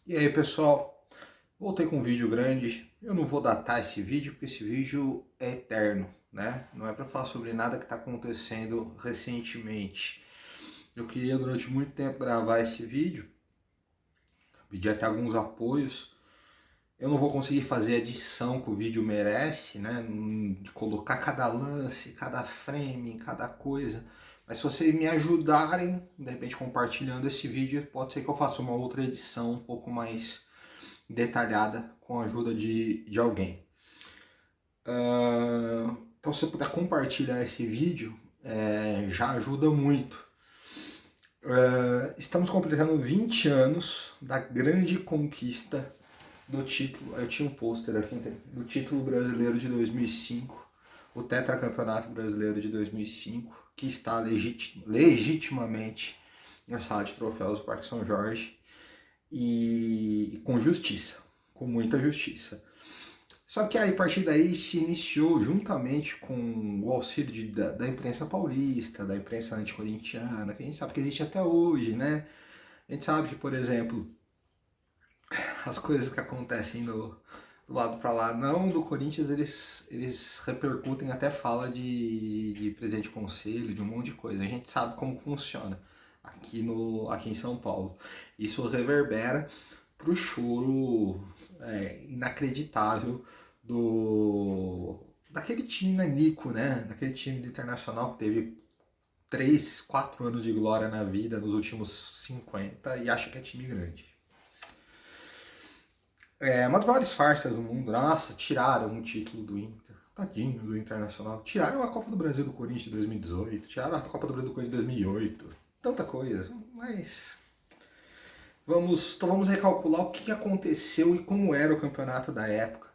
E aí pessoal, voltei com um vídeo grande. Eu não vou datar esse vídeo porque esse vídeo é eterno, né? Não é para falar sobre nada que está acontecendo recentemente. Eu queria durante muito tempo gravar esse vídeo, pedir até alguns apoios. Eu não vou conseguir fazer a edição que o vídeo merece, né? De colocar cada lance, cada frame, cada coisa. Mas se vocês me ajudarem, de repente compartilhando esse vídeo, pode ser que eu faça uma outra edição um pouco mais detalhada com a ajuda de alguém. Então se você puder compartilhar esse vídeo, já ajuda muito. Estamos completando 20 anos da grande conquista do título, eu tinha um pôster aqui, do título brasileiro de 2005, o tetracampeonato brasileiro de 2005, que está legitimamente na sala de troféus do Parque São Jorge, e com justiça, com muita justiça. Só que aí, a partir daí se iniciou, juntamente com o auxílio da imprensa paulista, da imprensa anticorintiana, que a gente sabe que existe até hoje, né? A gente sabe que, por exemplo, as coisas que acontecem do lado para lá, não do Corinthians, eles repercutem até fala de presidente de conselho, de um monte de coisa. A gente sabe como funciona aqui em São Paulo. Isso reverbera pro choro inacreditável daquele time nanico, né? Daquele time do Internacional que teve 3, 4 anos de glória na vida nos últimos 50 e acha que é time grande. É uma das maiores farsas do mundo. Nossa, tiraram um título do Inter. Tadinho do Internacional. Tiraram a Copa do Brasil do Corinthians de 2018. Tiraram a Copa do Brasil do Corinthians de 2008. Tanta coisa. Mas vamos recalcular o que aconteceu e como era o campeonato da época.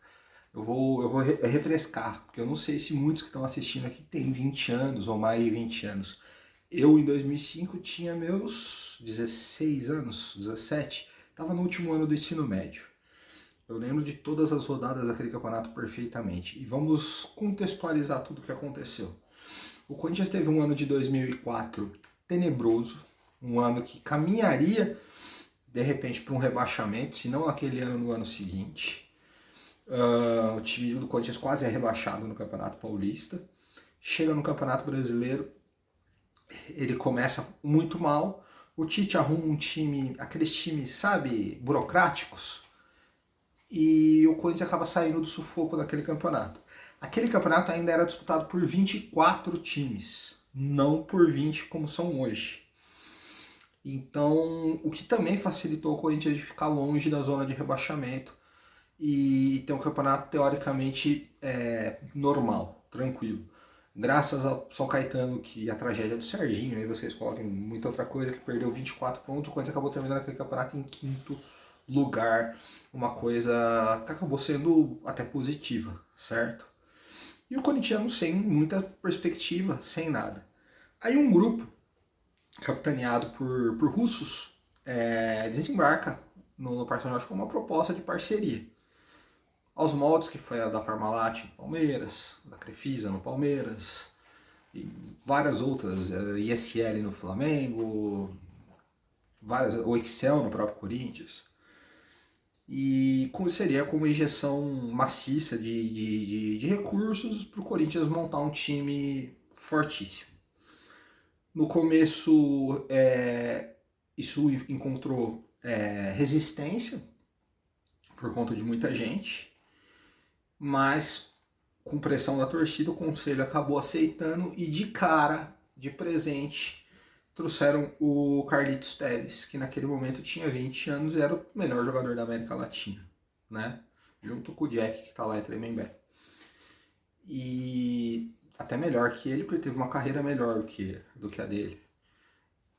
Eu vou refrescar, porque eu não sei se muitos que estão assistindo aqui têm 20 anos ou mais de 20 anos. Eu, em 2005, tinha meus 16 anos, 17. Estava no último ano do ensino médio. Eu lembro de todas as rodadas daquele campeonato perfeitamente. E vamos contextualizar tudo o que aconteceu. O Corinthians teve um ano de 2004 tenebroso, um ano que caminharia de repente para um rebaixamento, se não naquele ano, no ano seguinte. O time do Corinthians quase é rebaixado no Campeonato Paulista. Chega no Campeonato Brasileiro, ele começa muito mal. O Tite arruma um time, aqueles times, sabe, burocráticos, e o Corinthians acaba saindo do sufoco daquele campeonato. Aquele campeonato ainda era disputado por 24 times, não por 20 como são hoje. Então, o que também facilitou o Corinthians de ficar longe da zona de rebaixamento e ter um campeonato teoricamente normal, tranquilo. Graças ao São Caetano, que a tragédia do Serginho, aí vocês coloquem muita outra coisa, que perdeu 24 pontos, o Corinthians acabou terminando aquele campeonato em quinto lugar, uma coisa que acabou sendo até positiva, certo? E o corintiano sem muita perspectiva, sem nada. Aí um grupo, capitaneado por russos, desembarca no Parque São Jorge com uma proposta de parceria. Aos moldes que foi a da Parmalat no Palmeiras, da Crefisa no Palmeiras, e várias outras, ISL no Flamengo, o Excel no próprio Corinthians. E seria com uma injeção maciça de recursos para o Corinthians montar um time fortíssimo. No começo, isso encontrou resistência por conta de muita gente, mas com pressão da torcida o conselho acabou aceitando e de cara, de presente, trouxeram o Carlitos Tevez, que naquele momento tinha 20 anos e era o melhor jogador da América Latina, né? Junto com o Jack, que tá lá em Tremembé. E até melhor que ele, porque teve uma carreira melhor do que a dele.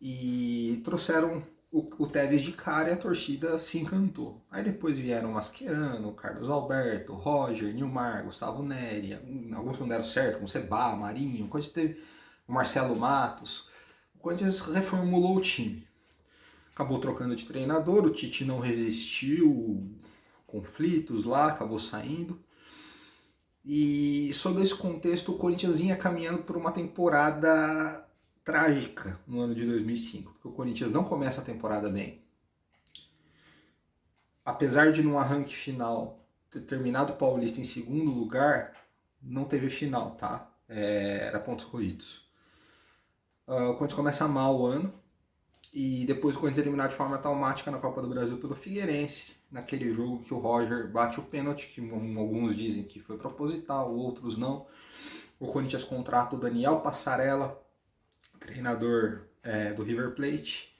E trouxeram o Tevez de cara e a torcida se encantou. Aí depois vieram o Mascherano, Carlos Alberto, Roger, Nilmar, Gustavo Neri, alguns não deram certo, como Seba, Marinho, coisa teve o Marcelo Matos. O Corinthians reformulou o time. Acabou trocando de treinador, o Tite não resistiu, conflitos lá, acabou saindo. E sob esse contexto, o Corinthians vinha caminhando por uma temporada trágica no ano de 2005, porque o Corinthians não começa a temporada bem. apesar de no arranque final ter terminado o Paulista em segundo lugar, não teve final, tá? Era pontos corridos. O Corinthians começa mal o ano, e depois o Corinthians é eliminado de forma automática na Copa do Brasil pelo Figueirense, naquele jogo que o Roger bate o pênalti, que alguns dizem que foi proposital, outros não. O Corinthians contrata o Daniel Passarella, treinador do River Plate.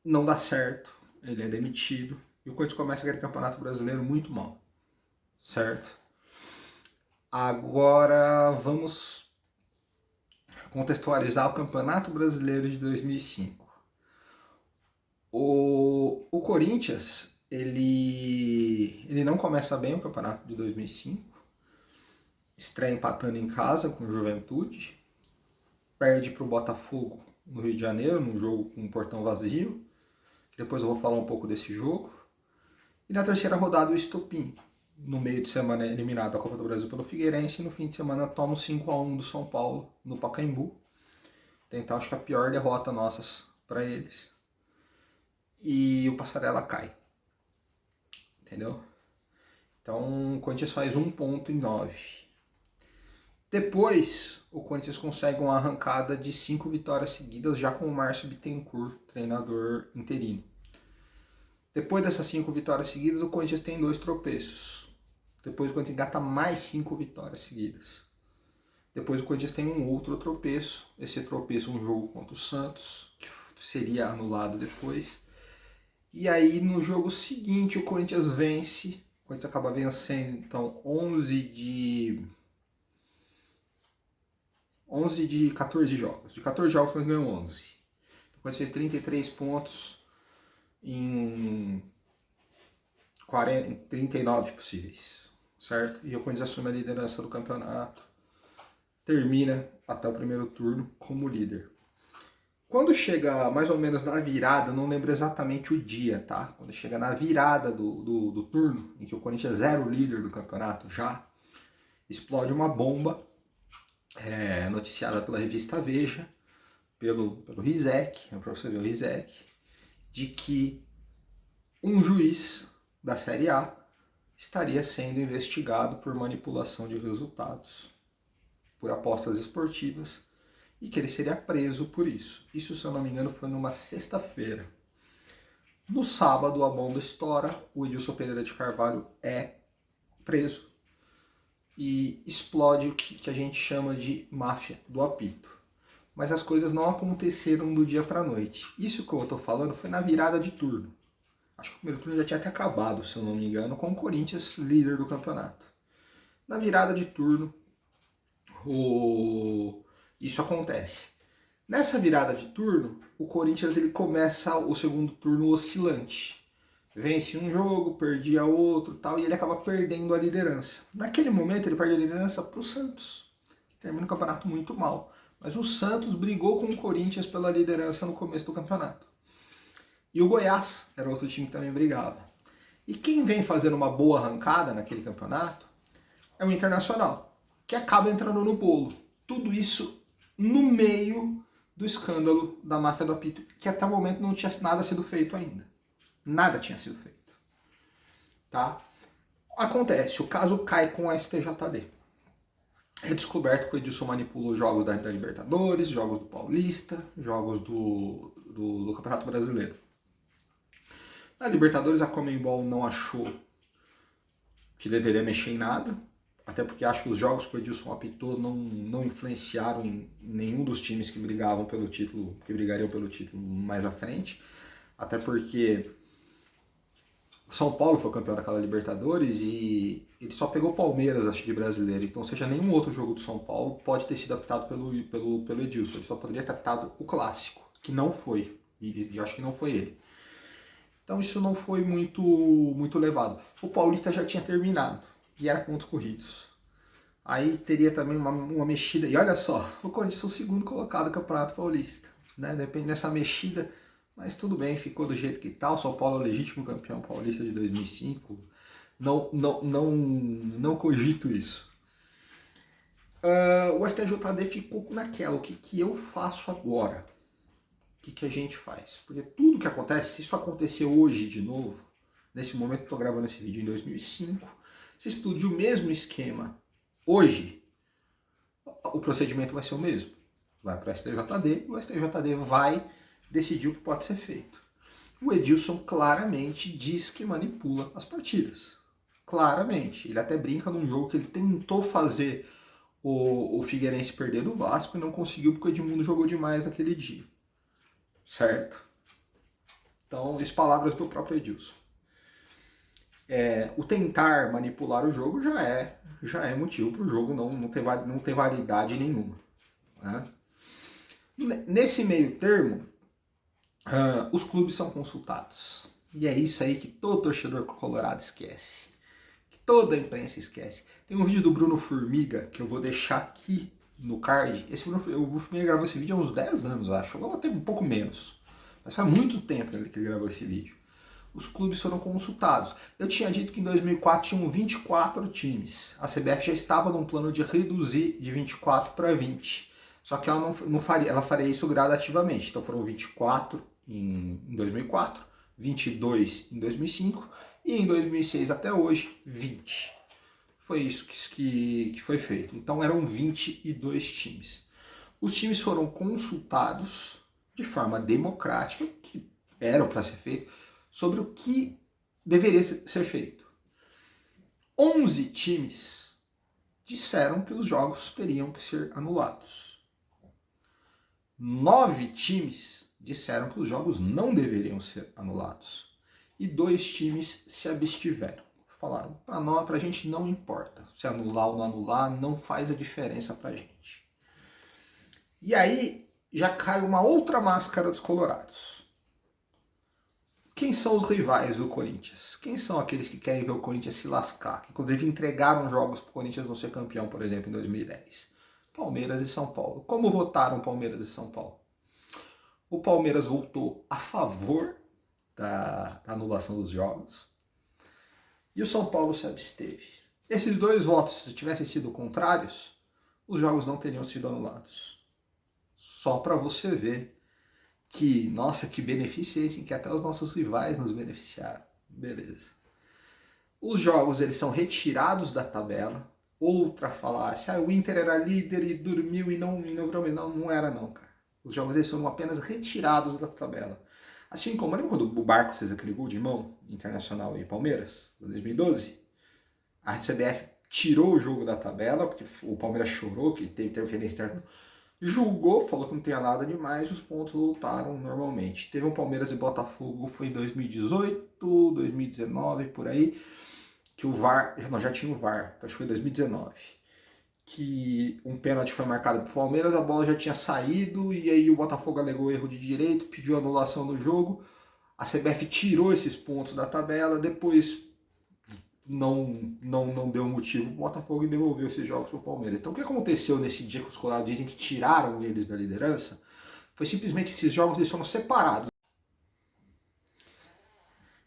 Não dá certo, ele é demitido, e o Corinthians começa aquele campeonato brasileiro muito mal, certo? Agora vamos contextualizar o Campeonato Brasileiro de 2005. O Corinthians, ele não começa bem o campeonato de 2005, estreia empatando em casa com o Juventude, perde para o Botafogo no Rio de Janeiro, num jogo com um portão vazio, depois eu vou falar um pouco desse jogo, e na terceira rodada o Estopim, no meio de semana é eliminado da Copa do Brasil pelo Figueirense, e no fim de semana toma o 5-1 do São Paulo no Pacaembu. Tentar, acho que a pior derrota nossas para eles. E o Passarella cai. Entendeu? Então o Corinthians faz 1 ponto em 9. Depois o Corinthians consegue uma arrancada de 5 vitórias seguidas, já com o Márcio Bittencourt, treinador interino. Depois dessas 5 vitórias seguidas, o Corinthians tem 2 tropeços. Depois o Corinthians engata mais 5 vitórias seguidas. Depois o Corinthians tem um outro tropeço. Esse tropeço, um jogo contra o Santos, que seria anulado depois. E aí no jogo seguinte o Corinthians vence. O Corinthians acaba vencendo, então, 11 de 14 jogos. De 14 jogos o Corinthians ganhou 11. O Corinthians fez 33 pontos em 39 possíveis, certo? E o Corinthians assume a liderança do campeonato, termina até o primeiro turno como líder. Quando chega mais ou menos na virada, não lembro exatamente o dia, tá? Quando chega na virada do turno, em que o Corinthians era o líder do campeonato já, explode uma bomba noticiada pela revista Veja, pelo Rizek, o professor Rizek, de que um juiz da Série A estaria sendo investigado por manipulação de resultados, por apostas esportivas, e que ele seria preso por isso. Isso, se eu não me engano, foi numa sexta-feira. No sábado, a bomba estoura, o Edilson Pereira de Carvalho é preso e explode o que a gente chama de máfia do apito. Mas as coisas não aconteceram do dia para a noite. Isso que eu estou falando foi na virada de turno. Acho que o primeiro turno já tinha até acabado, se eu não me engano, com o Corinthians líder do campeonato. Na virada de turno, isso acontece. Nessa virada de turno, o Corinthians ele começa o segundo turno oscilante. Vence um jogo, perdia outro tal, e ele acaba perdendo a liderança. Naquele momento ele perde a liderança para o Santos, que termina o campeonato muito mal. Mas o Santos brigou com o Corinthians pela liderança no começo do campeonato. E o Goiás era outro time que também brigava. E quem vem fazendo uma boa arrancada naquele campeonato é o Internacional, que acaba entrando no bolo. Tudo isso no meio do escândalo da máfia do apito, que até o momento não tinha nada sido feito ainda. Nada tinha sido feito. Tá? Acontece, o caso cai com o STJD. É descoberto que o Edilson manipulou jogos da Libertadores, jogos do Paulista, jogos do Campeonato Brasileiro. Na Libertadores, a Conmebol não achou que deveria mexer em nada, até porque acho que os jogos que o Edilson apitou não influenciaram em nenhum dos times que brigavam pelo título, que brigariam pelo título mais à frente, até porque o São Paulo foi campeão daquela Libertadores e ele só pegou o Palmeiras, acho, de brasileiro, então, ou seja, nenhum outro jogo do São Paulo pode ter sido apitado pelo Edilson, ele só poderia ter apitado o clássico, que não foi, e acho que não foi ele. Então isso não foi muito levado. O Paulista já tinha terminado e era pontos corridos. Aí teria também uma mexida. E olha só, o Corinthians é o segundo colocado do Campeonato Paulista. Né? Depende dessa mexida, mas tudo bem, ficou do jeito que tá. O São Paulo é o legítimo campeão paulista de 2005. Não cogito isso. O STJD ficou naquela, o que eu faço agora? que a gente faz? Porque tudo que acontece, se isso acontecer hoje de novo, nesse momento que eu estou gravando esse vídeo em 2005, se explodir o mesmo esquema hoje, o procedimento vai ser o mesmo. Vai para o STJD e o STJD vai decidir o que pode ser feito. O Edilson claramente diz que manipula as partidas. Claramente. Ele até brinca num jogo que ele tentou fazer o Figueirense perder do Vasco e não conseguiu porque o Edmundo jogou demais naquele dia. Certo? Então, as palavras do próprio Edilson. O tentar manipular o jogo já é motivo para o jogo não ter validade nenhuma. Né? Nesse meio termo, os clubes são consultados. E é isso aí que todo torcedor colorado esquece. Que toda a imprensa esquece. Tem um vídeo do Bruno Formiga que eu vou deixar aqui no card. O Bruno Formiga gravou esse vídeo há uns 10 anos, acho. Ou até um pouco menos. Mas faz muito tempo que ele gravou esse vídeo. Os clubes foram consultados. Eu tinha dito que em 2004 tinham 24 times. A CBF já estava num plano de reduzir de 24 para 20. Só que ela ela faria isso gradativamente. Então foram 24 em 2004, 22 em 2005 e em 2006 até hoje, 20. Foi isso que foi feito. Então eram 22 times. Os times foram consultados de forma democrática, que eram para ser feito, sobre o que deveria ser feito. 11 times disseram que os jogos teriam que ser anulados. 9 times disseram que os jogos não deveriam ser anulados. E 2 times se abstiveram. Falaram, pra gente não importa. Se anular ou não anular, não faz a diferença pra gente. E aí já cai uma outra máscara dos colorados. Quem são os rivais do Corinthians? Quem são aqueles que querem ver o Corinthians se lascar? Que inclusive entregaram jogos para o Corinthians não ser campeão, por exemplo, em 2010. Palmeiras e São Paulo. Como votaram Palmeiras e São Paulo? O Palmeiras votou a favor da anulação dos jogos e o São Paulo se absteve. Esses dois votos, se tivessem sido contrários, os jogos não teriam sido anulados. Só para você ver que, nossa, que benefício é esse, que até os nossos rivais nos beneficiaram. Beleza. Os jogos, eles são retirados da tabela. Outra falácia, o Inter era líder e dormiu e não era não, cara. Os jogos, eles foram apenas retirados da tabela. Assim como, lembra quando o Barco fez aquele gol de mão, Internacional e Palmeiras, em 2012? A CBF tirou o jogo da tabela, porque o Palmeiras chorou, que teve interferência externa, julgou, falou que não tinha nada demais, os pontos voltaram normalmente. Teve um Palmeiras e Botafogo, foi em 2018, 2019, por aí, que o VAR, não, já tinha o VAR, acho que foi em 2019, que um pênalti foi marcado para o Palmeiras, a bola já tinha saído, e aí o Botafogo alegou erro de direito, pediu anulação do jogo, a CBF tirou esses pontos da tabela, depois não deu motivo o Botafogo e devolveu esses jogos para o Palmeiras. Então o que aconteceu nesse dia que os colorados dizem que tiraram eles da liderança foi simplesmente esses jogos eles foram separados.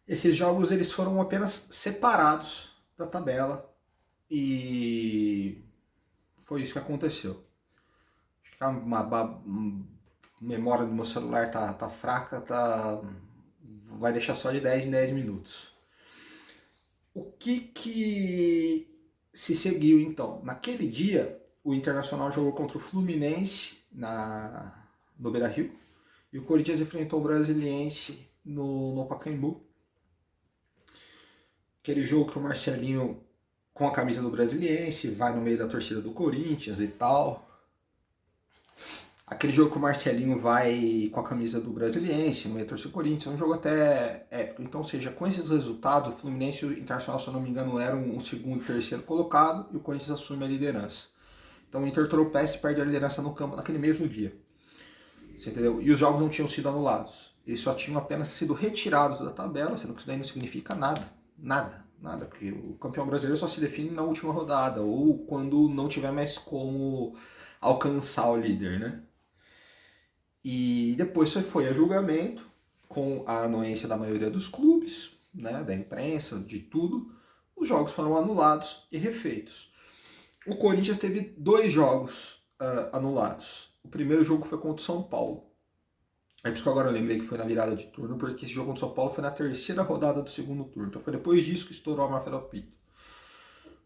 Esses jogos eles foram apenas separados da tabela e foi isso que aconteceu. Acho que a memória do meu celular tá fraca, vai deixar só de 10 em 10 minutos. O que se seguiu então? Naquele dia, o Internacional jogou contra o Fluminense no Beira-Rio e o Corinthians enfrentou o Brasiliense no Pacaembu. Aquele jogo que o Marcelinho, com a camisa do Brasiliense, vai no meio da torcida do Corinthians e tal. Aquele jogo que o Marcelinho vai com a camisa do Brasiliense, no meio da torcida do Corinthians, é um jogo até épico. Então, ou seja, com esses resultados, o Fluminense e o Internacional, se eu não me engano, eram o segundo e terceiro colocado, e o Corinthians assume a liderança. Então o Inter tropeça e perde a liderança no campo naquele mesmo dia. Você entendeu? E os jogos não tinham sido anulados. Eles só tinham apenas sido retirados da tabela, sendo que isso daí não significa nada. Nada, porque o campeão brasileiro só se define na última rodada, ou quando não tiver mais como alcançar o líder, né? E depois foi a julgamento, com a anuência da maioria dos clubes, né, da imprensa, de tudo. Os jogos foram anulados e refeitos. O Corinthians teve 2 jogos anulados. O primeiro jogo foi contra o São Paulo. É por isso que agora eu lembrei que foi na virada de turno, porque esse jogo contra o São Paulo foi na terceira rodada do segundo turno. Então foi depois disso que estourou a máfia do apito.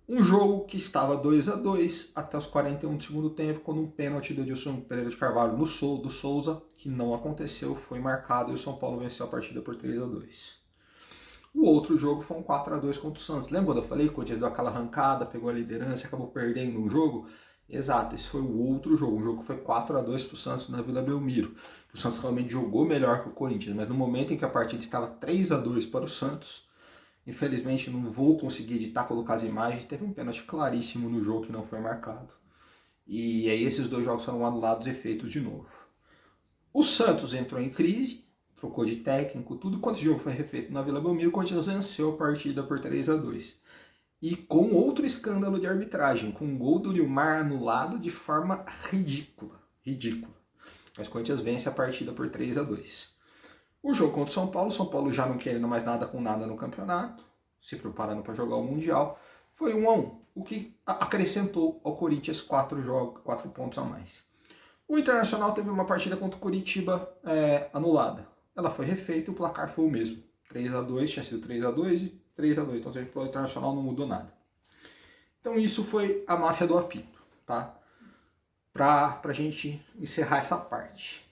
Um jogo que estava 2-2 até os 41 do segundo tempo, quando um pênalti do Edilson Pereira de Carvalho no do Souza, que não aconteceu, foi marcado e o São Paulo venceu a partida por 3-2. O outro jogo foi um 4-2 contra o Santos. Lembra quando eu falei que o Corinthians deu aquela arrancada, pegou a liderança e acabou perdendo um jogo? Exato, esse foi o outro jogo. O jogo que foi 4-2 para o Santos na Vila Belmiro. O Santos realmente jogou melhor que o Corinthians, mas no momento em que a partida estava 3-2 para o Santos, infelizmente não vou conseguir editar, colocar as imagens, teve um pênalti claríssimo no jogo que não foi marcado. E aí esses dois jogos foram anulados e feitos de novo. O Santos entrou em crise, trocou de técnico, tudo. Quando esse jogo foi refeito na Vila Belmiro, o Corinthians venceu a partida por 3-2. E com outro escândalo de arbitragem, com um gol do Nilmar anulado de forma ridícula. Ridícula. Mas o Corinthians vence a partida por 3-2. O jogo contra o São Paulo já não querendo mais nada com nada no campeonato, se preparando para jogar o Mundial, foi 1-1, o que acrescentou ao Corinthians 4 pontos a mais. O Internacional teve uma partida contra o Curitiba anulada. Ela foi refeita e o placar foi o mesmo. 3-2, tinha sido 3-2 e 3-2. Então, seja, para o Internacional não mudou nada. Então, isso foi a máfia do apito, tá? Pra gente encerrar essa parte.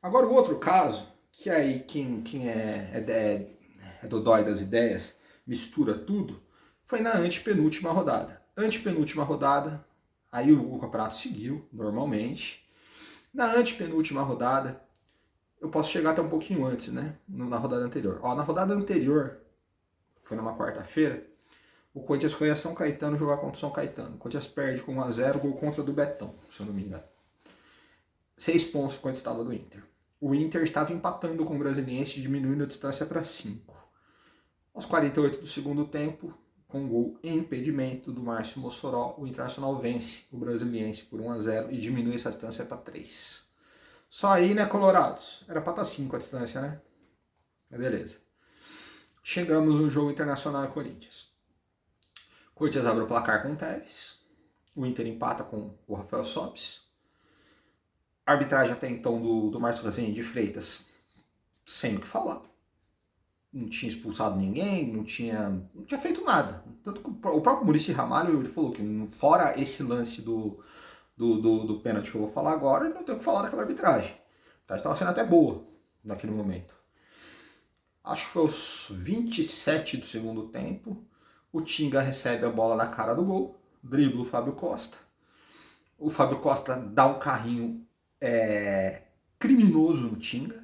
Agora, o outro caso, que aí quem é dodói das ideias, mistura tudo, foi na antepenúltima rodada. Antepenúltima rodada, aí o campeonato seguiu normalmente. Na antepenúltima rodada, eu posso chegar até um pouquinho antes, né? Na rodada anterior. Ó, na rodada anterior, foi numa quarta-feira, o Corinthians foi a São Caetano jogar contra o São Caetano. O Corinthians perde com 1-0, gol contra do Betão, se eu não me engano. 6 pontos quando estava do Inter. O Inter estava empatando com o Brasiliense, diminuindo a distância para 5. Aos 48 do segundo tempo, com gol em impedimento do Márcio Mossoró, o Internacional vence o Brasiliense por 1-0 e diminui essa distância para 3. Só aí, né, Colorados? Era para estar 5 a distância, né? Mas beleza. Chegamos no jogo Internacional e Corinthians. O Corinthians abre o placar com o Tevez. O Inter empata com o Rafael Sobis. A arbitragem até então do Márcio Rezende de Freitas, sem o que falar. Não tinha expulsado ninguém, não tinha feito nada. Tanto que o próprio Muricy Ramalho ele falou que, fora esse lance do pênalti que eu vou falar agora, ele não tem o que falar daquela arbitragem. A estava sendo até boa naquele momento. Acho que foi aos 27 do segundo tempo. O Tinga recebe a bola na cara do gol, dribla o Fábio Costa. O Fábio Costa dá um carrinho criminoso no Tinga,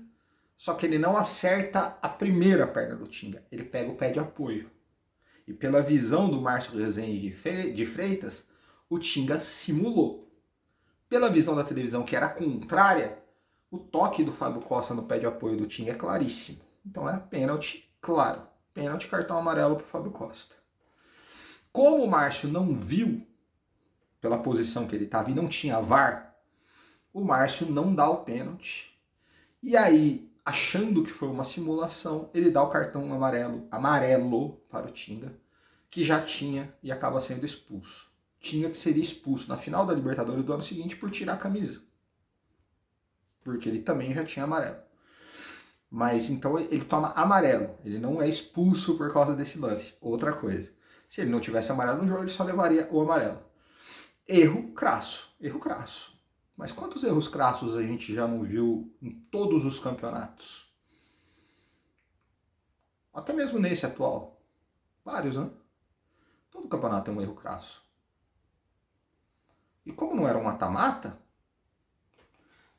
só que ele não acerta a primeira perna do Tinga, ele pega o pé de apoio. E pela visão do Márcio Rezende de Freitas, o Tinga simulou. Pela visão da televisão, que era contrária, o toque do Fábio Costa no pé de apoio do Tinga é claríssimo. Então era pênalti, claro. Pênalti, cartão amarelo para o Fábio Costa. Como o Márcio não viu, pela posição que ele estava, e não tinha VAR, o Márcio não dá o pênalti. E aí, achando que foi uma simulação, ele dá o cartão amarelo para o Tinga, que já tinha e acaba sendo expulso. Tinga que seria expulso na final da Libertadores do ano seguinte por tirar a camisa. Porque ele também já tinha amarelo. Mas então ele toma amarelo, ele não é expulso por causa desse lance. Outra coisa, se ele não tivesse amarelo no jogo, ele só levaria o amarelo. Erro crasso, erro crasso. Mas quantos erros crassos a gente já não viu em todos os campeonatos? Até mesmo nesse atual. Vários, né? Todo campeonato tem um erro crasso. E como não era um mata-mata,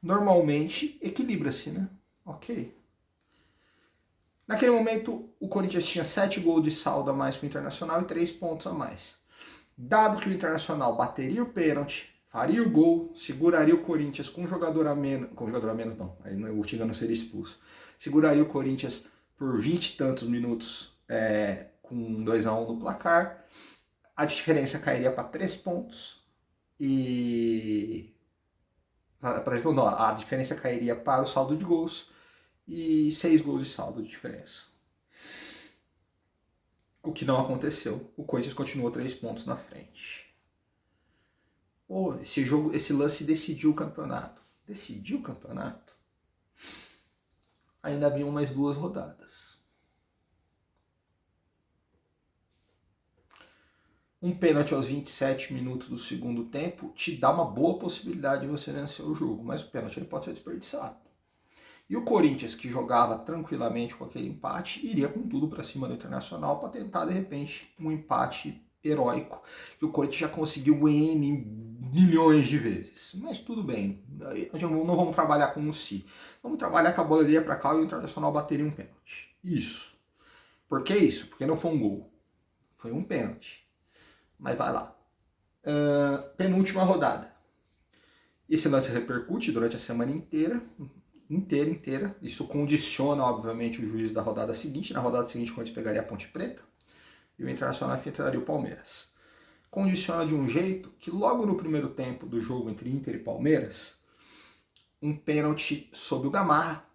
normalmente equilibra-se, né? Ok. Naquele momento, o Corinthians tinha 7 gols de saldo a mais que o Internacional e 3 pontos a mais. Dado que o Internacional bateria o pênalti, faria o gol, seguraria o Corinthians com um jogador a menos. Com um jogador a menos, não. Aí o Tinga não seria expulso. Seguraria o Corinthians por 20 e tantos minutos com 2-1 no placar. A diferença cairia para 3 pontos. E. Não, a diferença cairia para o saldo de gols. E 6 gols de saldo de diferença. O que não aconteceu. O Corinthians continuou 3 pontos na frente. Esse lance decidiu o campeonato. Decidiu o campeonato? ainda haviam mais 2 rodadas. Um pênalti aos 27 minutos do segundo tempo te dá uma boa possibilidade de você vencer o jogo, mas o pênalti ele pode ser desperdiçado. E o Corinthians, que jogava tranquilamente com aquele empate, iria com tudo para cima do Internacional para tentar, de repente, um empate heróico, que o Corinthians já conseguiu N milhões de vezes. Mas tudo bem, não vamos trabalhar com o si. Vamos trabalhar que a bola iria para cá e o Internacional bateria um pênalti. Isso. Por que isso? Porque não foi um gol. Foi um pênalti. Mas vai lá. Penúltima rodada. Esse lance repercute durante a semana inteira. Isso condiciona, obviamente, o juiz da rodada seguinte. Na rodada seguinte, quando eles pegaria a Ponte Preta, e o Internacional enfrentaria o Palmeiras. Condiciona de um jeito que logo no primeiro tempo do jogo entre Inter e Palmeiras, um pênalti sob o Gamarra,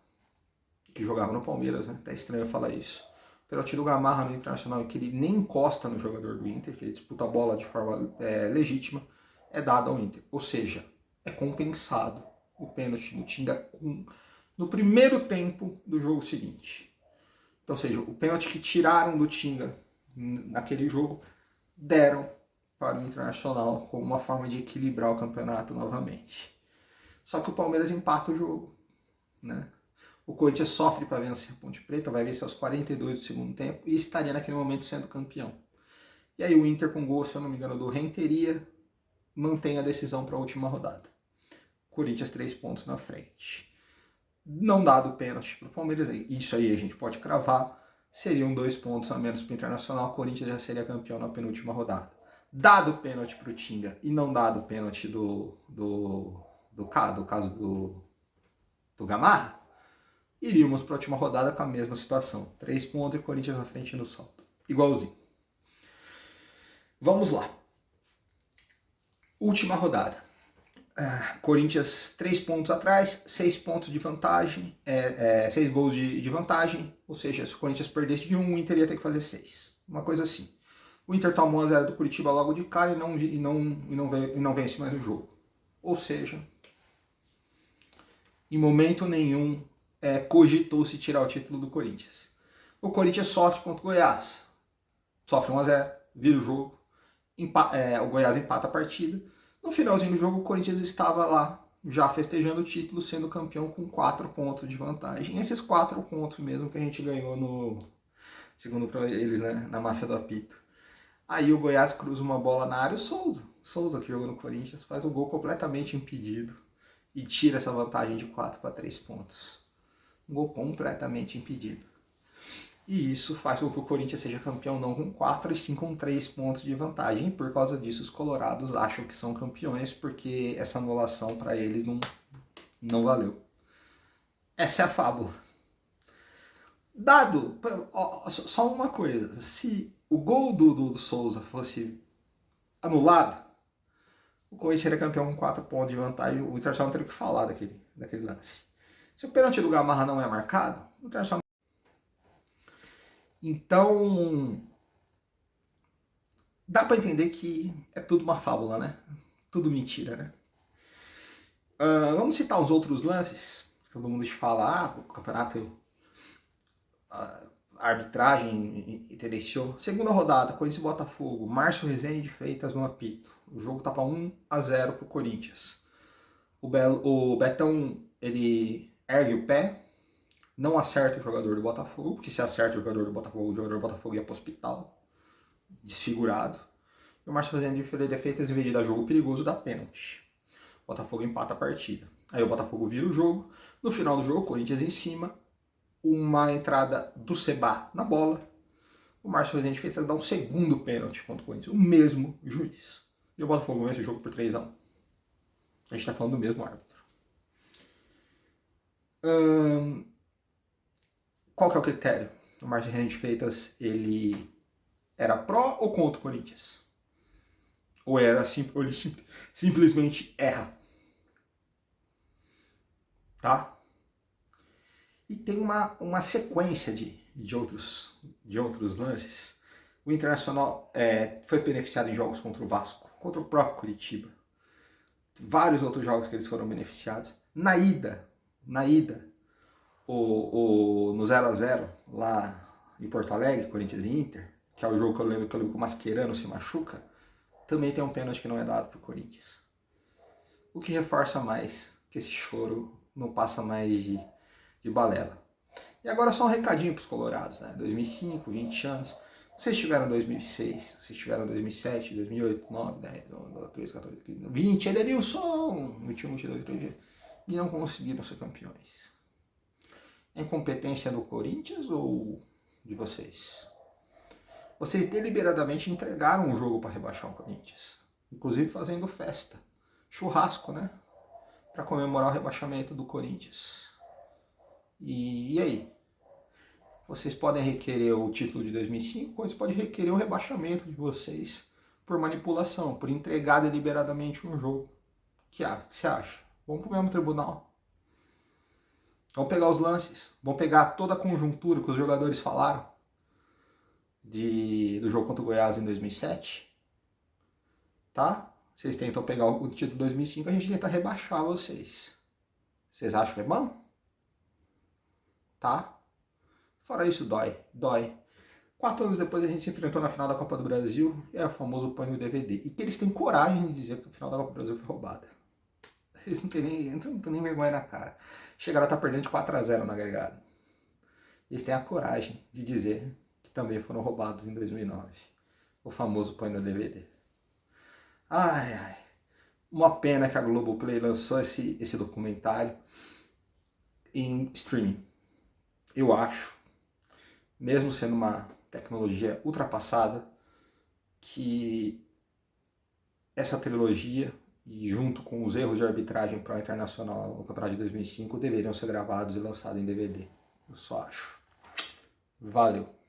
que jogava no Palmeiras, né? Até estranho falar isso. O pênalti do Gamarra no Internacional, que ele nem encosta no jogador do Inter, que ele disputa a bola de forma legítima, é dado ao Inter. Ou seja, é compensado o pênalti do Tinga no primeiro tempo do jogo seguinte. Então, ou seja, o pênalti que tiraram do Tinga naquele jogo, deram para o Internacional como uma forma de equilibrar o campeonato novamente. Só que o Palmeiras empata o jogo, né? O Corinthians sofre para vencer a Ponte Preta, vai vencer aos 42 do segundo tempo e estaria naquele momento sendo campeão. E aí o Inter com gol, se eu não me engano, do Renteria, mantém a decisão para a última rodada. Corinthians 3 pontos na frente. Não dado o pênalti para o Palmeiras, isso aí a gente pode cravar, seriam 2 pontos a menos para o Internacional, o Corinthians já seria campeão na penúltima rodada. Dado o pênalti para o Tinga e não dado o pênalti do caso do Gamarra, iríamos para a última rodada com a mesma situação. 3 pontos e Corinthians na frente no salto. Igualzinho. Vamos lá. Última rodada. Corinthians 3 pontos atrás, 6 pontos de vantagem, 6 gols de vantagem, ou seja, se o Corinthians perdesse de 1, o Inter ia ter que fazer 6. Uma coisa assim. O Inter tomou 1-0 do Curitiba logo de cara e não vence mais o jogo. Ou seja, em momento nenhum cogitou-se tirar o título do Corinthians. O Corinthians sofre contra o Goiás. Sofre 1-0, vira o jogo. O Goiás empata a partida. No finalzinho do jogo, o Corinthians estava lá, já festejando o título, sendo campeão com 4 pontos de vantagem. Esses 4 pontos mesmo que a gente ganhou segundo para eles, né, na máfia do apito. Aí o Goiás cruza uma bola na área, o Souza que jogou no Corinthians, faz um gol completamente impedido e tira essa vantagem de 4 para 3 pontos. Um gol completamente impedido. E isso faz com que o Corinthians seja campeão não com 4, e sim com 3 pontos de vantagem. E por causa disso, os colorados acham que são campeões, porque essa anulação para eles não valeu. Essa é a fábula. Dado, só uma coisa, se o gol do Souza fosse anulado, o Corinthians seria campeão com 4 pontos de vantagem, o Internacional não teria o que falar daquele lance. Se o pênalti do Gamarra não é marcado, o Internacional... Então, dá para entender que é tudo uma fábula, né? Tudo mentira, né? Vamos citar os outros lances. Todo mundo fala, o campeonato, a arbitragem interessou. Segunda rodada, Corinthians e Botafogo. Márcio Rezende de Freitas no apito. O jogo tá para 1-0 pro Corinthians. O Betão, ele ergue o pé, não acerta o jogador do Botafogo, porque se acerta o jogador do Botafogo ia pro hospital, desfigurado. E o Márcio Rezende de Freitas, em vez de dar jogo perigoso, dá pênalti. O Botafogo empata a partida. Aí o Botafogo vira o jogo. No final do jogo, o Corinthians em cima. Uma entrada do Seba na bola. O Márcio Rezende de Freitas dá um segundo pênalti contra o Corinthians. O mesmo juiz. E o Botafogo vence o jogo por 3-1. A gente tá falando do mesmo árbitro. Qual que é o critério? O Márcio Rezende de Freitas, ele era pró ou contra o Corinthians? Ou ele simplesmente erra? Tá? E tem uma sequência de outros lances. O Internacional foi beneficiado em jogos contra o Vasco, contra o próprio Curitiba. Vários outros jogos que eles foram beneficiados. Na ida, no 0x0 lá em Porto Alegre, Corinthians e Inter, que é o jogo que eu lembro que o Mascherano se machuca, também tem um pênalti que não é dado pro Corinthians. O que reforça mais que esse choro não passa mais de balela. E agora só um recadinho pros colorados, né? 2005, 20 anos. Vocês tiveram 2006, vocês tiveram 2007, 2008, 9, 10, 13, 14, 15, 20, Edenilson, 21, 22, 23, e não conseguiram ser campeões. É incompetência do Corinthians ou de vocês? Vocês deliberadamente entregaram o jogo para rebaixar o Corinthians, inclusive fazendo festa, churrasco, né? Para comemorar o rebaixamento do Corinthians. E aí? Vocês podem requerer o título de 2005, ou vocês podem requerer o rebaixamento de vocês por manipulação, por entregar deliberadamente um jogo. O que você acha? Vamos para o mesmo tribunal. Vamos pegar os lances, vamos pegar toda a conjuntura que os jogadores falaram do jogo contra o Goiás em 2007, tá? Vocês tentam pegar o título de 2005, a gente tenta rebaixar vocês. Vocês acham que é bom? Tá? Fora isso, dói. 4 anos depois a gente se enfrentou na final da Copa do Brasil, é o famoso põe no DVD. E que eles têm coragem de dizer que a final da Copa do Brasil foi roubada. Eles não têm nem vergonha na cara. Chegaram a estar perdendo de 4x0 no agregado. Eles têm a coragem de dizer que também foram roubados em 2009. O famoso põe no DVD. Ai. Uma pena que a Globoplay lançou esse documentário em streaming. Eu acho, mesmo sendo uma tecnologia ultrapassada, que essa trilogia, e junto com os erros de arbitragem para o Internacional no Campeonato de 2005, deveriam ser gravados e lançados em DVD. Eu só acho. Valeu!